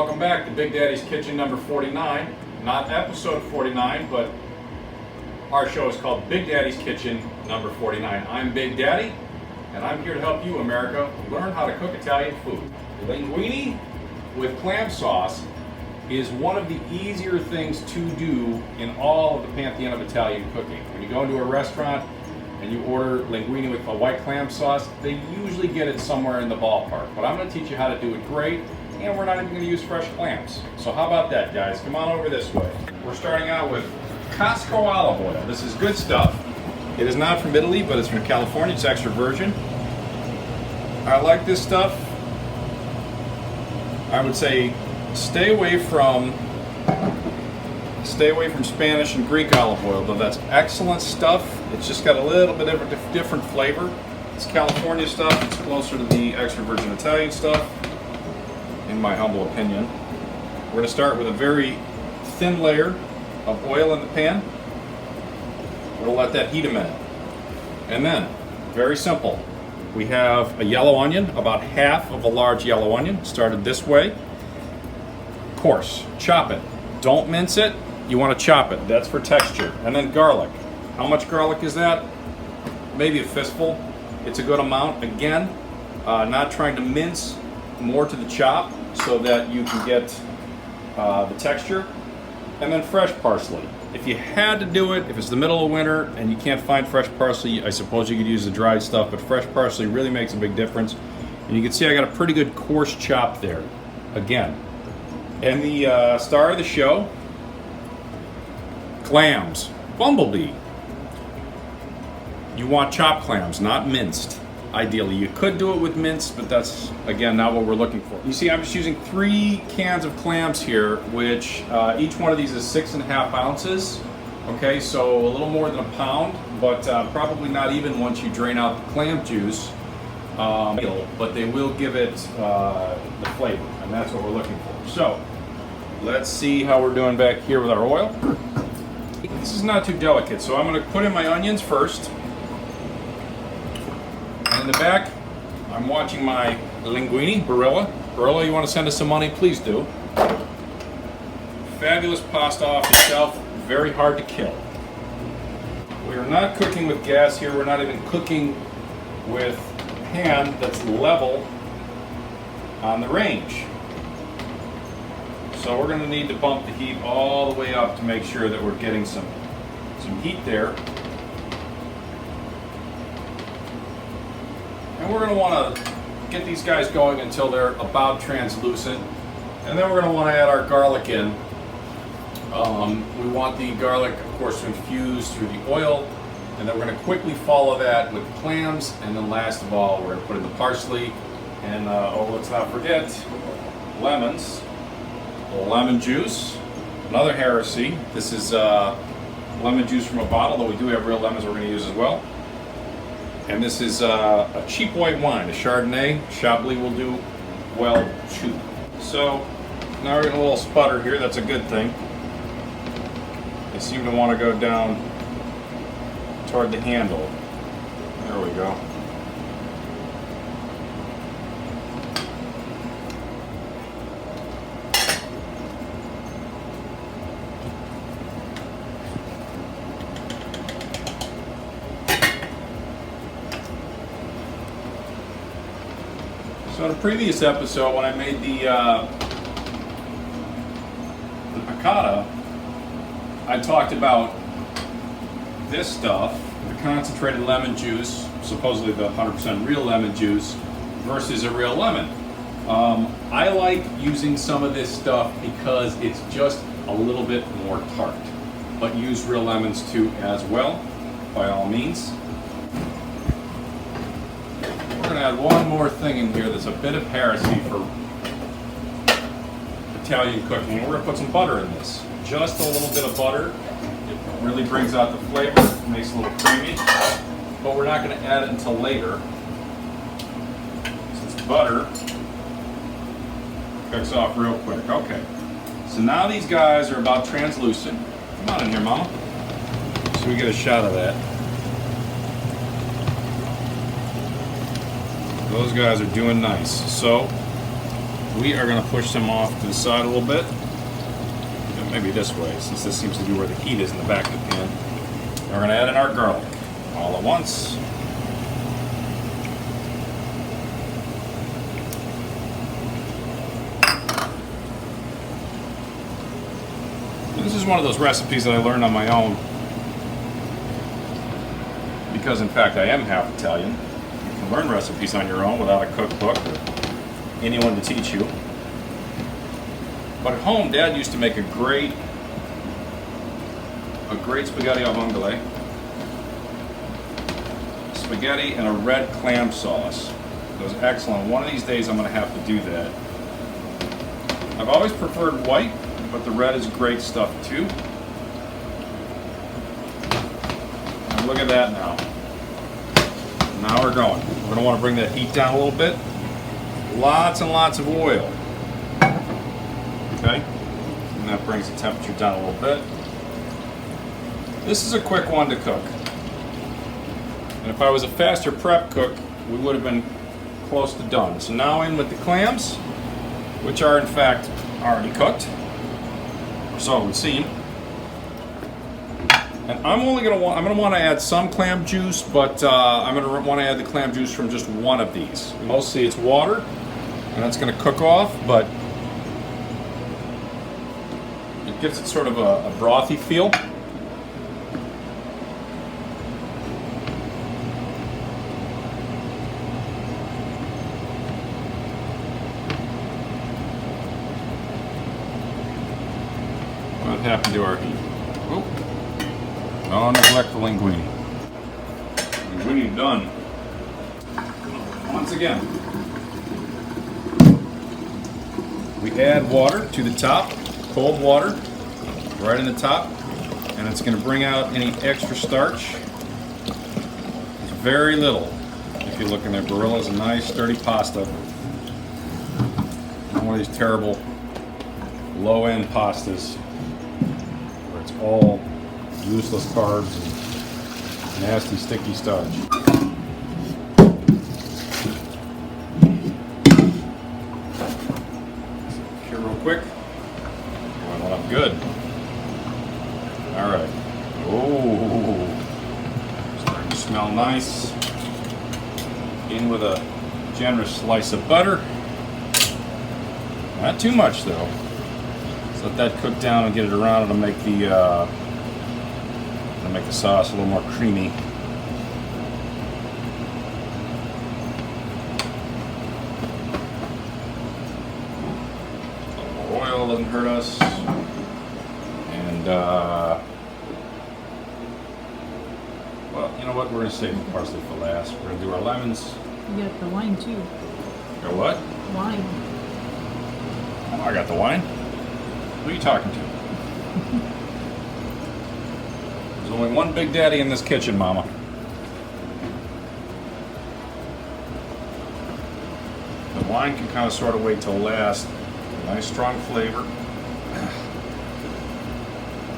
welcome back to Big Daddy's Kitchen number 49. Not episode 49, but our show is called Big Daddy's Kitchen number 49. I'm Big Daddy, and I'm here to help you, America, learn how to cook Italian food. Linguine with clam sauce is one of the easier things to do in all of the pantheon of Italian cooking. When you go into a restaurant and you order linguine with a white clam sauce, they usually get it somewhere in the ballpark. But I'm going to teach you how to do it great, and we're not even going to use fresh clams. So how about that, guys? Come on over this way. We're starting out with Costco olive oil. This is good stuff. It is not from Italy, but it's from California. It's extra virgin. I like this stuff. I would say stay away from Spanish and Greek olive oil, though that's excellent stuff. It's just got a little bit of a different flavor. It's California stuff. It's closer to the extra virgin Italian stuff, in my humble opinion. We're going to start with a very thin layer of oil in the pan. We'll let that heat a minute. And then, very simple, we have a yellow onion, about half of a large yellow onion, started this way. Coarse, chop it. Don't mince it, you want to chop it. That's for texture. And then garlic. How much garlic is that? Maybe a fistful. It's a good amount. Again, not trying to mince, more to the chop so that you can get the texture. And then fresh parsley. If you had to do it, if it's the middle of winter and you can't find fresh parsley, I suppose you could use the dried stuff, but fresh parsley really makes a big difference. And you can see I got a pretty good coarse chop there. Again. And the star of the show, clams. Bumblebee. You want chopped clams, not minced. Ideally, you could do it with minced, but that's, again, not what we're looking for. You see, I'm just using 3 cans of clams here, which each one of these is 6.5 ounces. Okay, so a little more than a pound, but probably not even once you drain out the clam juice. But they will give it the flavor, and that's what we're looking for. So, let's see how we're doing back here with our oil. This is not too delicate, so I'm going to put in my onions first. And in the back, I'm watching my linguine, Barilla. Barilla, you want to send us some money? Please do. Fabulous pasta off the shelf, very hard to kill. We're not cooking with gas here, we're not even cooking with a pan that's level on the range. So we're going to need to bump the heat all the way up to make sure that we're getting some heat there. And we're going to want to get these guys going until they're about translucent. And then we're going to want to add our garlic in. We want the garlic, of course, to infuse through the oil. And then we're going to quickly follow that with the clams. And then last of all, we're going to put in the parsley. And let's not forget, lemons. A little lemon juice. Another heresy. This is lemon juice from a bottle, though we do have real lemons we're going to use as well. And this is a cheap white wine, a Chardonnay. Chablis will do well too. So now we're getting a little sputter here. That's a good thing. They seem to want to go down toward the handle. There we go. So in a previous episode, when I made the piccata, I talked about this stuff, the concentrated lemon juice, supposedly the 100% real lemon juice, versus a real lemon. I like using some of this stuff because it's just a little bit more tart, but use real lemons too as well, by all means. We're going to add one more thing in here that's a bit of heresy for Italian cooking. We're going to put some butter in this. Just a little bit of butter. It really brings out the flavor, makes it a little creamy. But we're not going to add it until later, since butter cooks off real quick. Okay. So now these guys are about translucent. Come on in here, Mama. So we get a shot of that. Those guys are doing nice. So we are going to push them off to the side a little bit. Maybe this way, since this seems to be where the heat is in the back of the pan. And we're going to add in our garlic all at once. And this is one of those recipes that I learned on my own, because in fact I am half Italian. You can learn recipes on your own without a cookbook or anyone to teach you. But at home, Dad used to make a great spaghetti al vongole. Spaghetti and a red clam sauce. It was excellent. One of these days I'm going to have to do that. I've always preferred white, but the red is great stuff too. And look at that now. Now we're going. We're going to want to bring that heat down a little bit. Lots and lots of oil. Okay, and that brings the temperature down a little bit. This is a quick one to cook. And if I was a faster prep cook, we would have been close to done. So now in with the clams, which are in fact already cooked, or so it would seem. And I'm going to want to add some clam juice, but I'm going to want to add the clam juice from just one of these. Mostly it's water, and that's going to cook off, but it gives it sort of a brothy feel. What happened to our heat? Oh, don't neglect the linguine. Linguine done. Once again, we add water to the top, cold water, right in the top, and it's going to bring out any extra starch. It's very little. If you look in there, Barilla is a nice sturdy pasta. Not one of these terrible low-end pastas where it's all useless carbs and nasty sticky starch. Here real quick. Well, I'm good. All right. Oh, starting to smell nice. In with a generous slice of butter. Not too much though. Just let that cook down and get it around. It'll make the sauce a little more creamy. Oil doesn't hurt us. And well, you know what? We're going to save the parsley for last. We're going to do our lemons. You got the wine too. Got what? Wine. Oh, I got the wine. Who are you talking to? There's only one Big Daddy in this kitchen, Mama. The wine can kind of sort of wait till last. Nice strong flavor.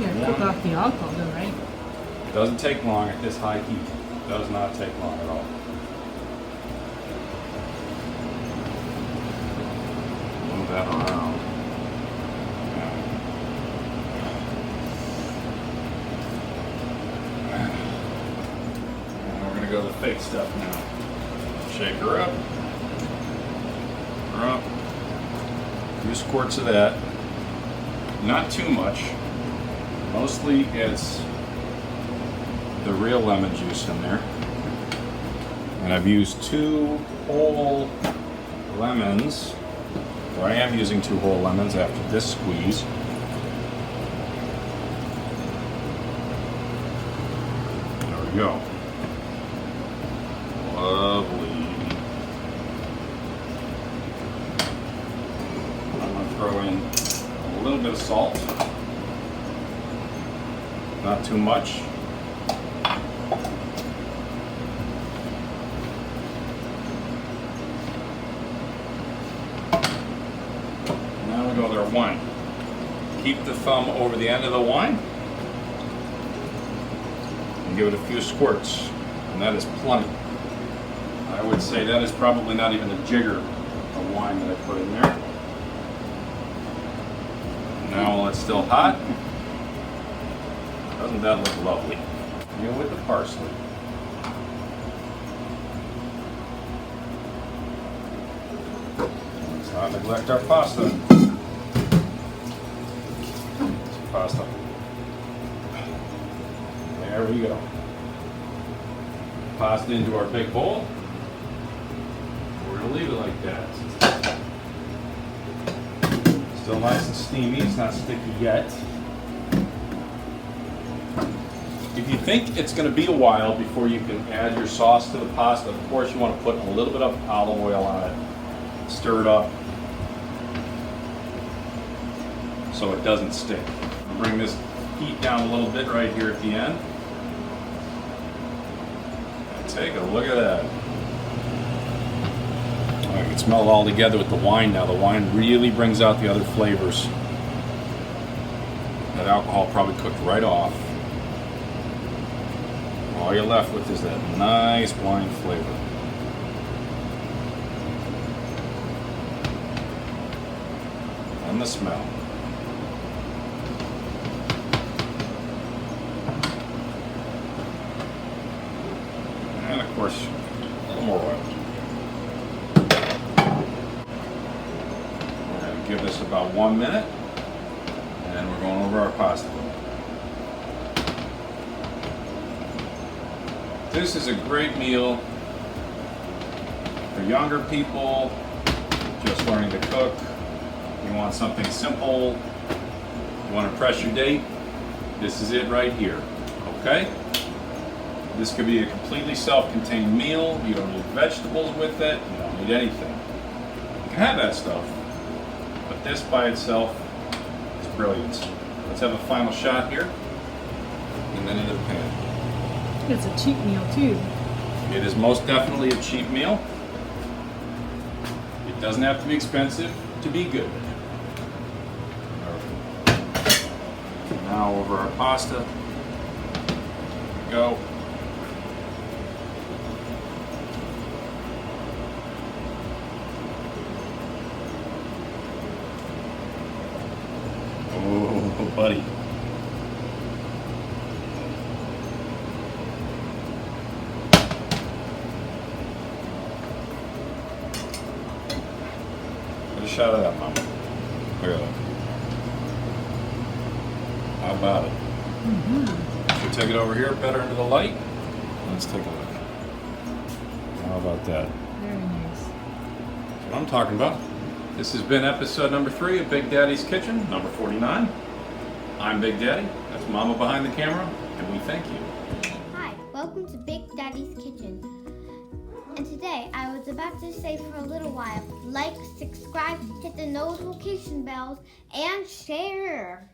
Yeah, cook off the alcohol though, right? It doesn't take long at this high heat. It does not take long at all. Move that around. And we're going to go to the fake stuff now. Shake her up. Her up. A few squirts of that. Not too much. Mostly it's the real lemon juice in there. And I've used 2 whole lemons, or I am using 2 whole lemons after this squeeze. There we go. Lovely. I'm going to throw in a little bit of salt. Not too much. Now we go with our wine. Keep the thumb over the end of the wine and give it a few squirts, and that is plenty. I would say that is probably not even a jigger of wine that I put in there. Now while it's still hot, doesn't that look lovely? Meal with the parsley. Let's not neglect our pasta. Pasta. There we go. Pasta into our big bowl. We're gonna leave it like that. Still nice and steamy, it's not sticky yet. If you think it's gonna be a while before you can add your sauce to the pasta, of course you want to put a little bit of olive oil on it, stir it up so it doesn't stick. Bring this heat down a little bit right here at the end. And take a look at that. I can smell it all together with the wine now. The wine really brings out the other flavors. That alcohol probably cooked right off. All you're left with is that nice wine flavor. And the smell. And of course, a little more oil. We're going to give this about 1 minute, and we're going over our pasta. This is a great meal for younger people, just learning to cook. You want something simple, you want to impress your date, this is it right here, okay? This could be a completely self-contained meal. You don't need vegetables with it, you don't need anything. You can have that stuff, but this by itself is brilliant. Let's have a final shot here, and then into the pan. It's a cheap meal too. It is most definitely a cheap meal. It doesn't have to be expensive to be good. Now over our pasta. There we go. Oh, buddy. Get a shot of that, Mom. Look at that. How about it? Should we take it over here, better into the light? Let's take a look. How about that? Very nice. That's what I'm talking about. This has been episode number 3 of Big Daddy's Kitchen, number 49. I'm Big Daddy. That's Mama behind the camera, and we thank you. Hi, welcome to Big Daddy's Kitchen. And today, I was about to say for a little while, like, subscribe, hit the notification bells, and share.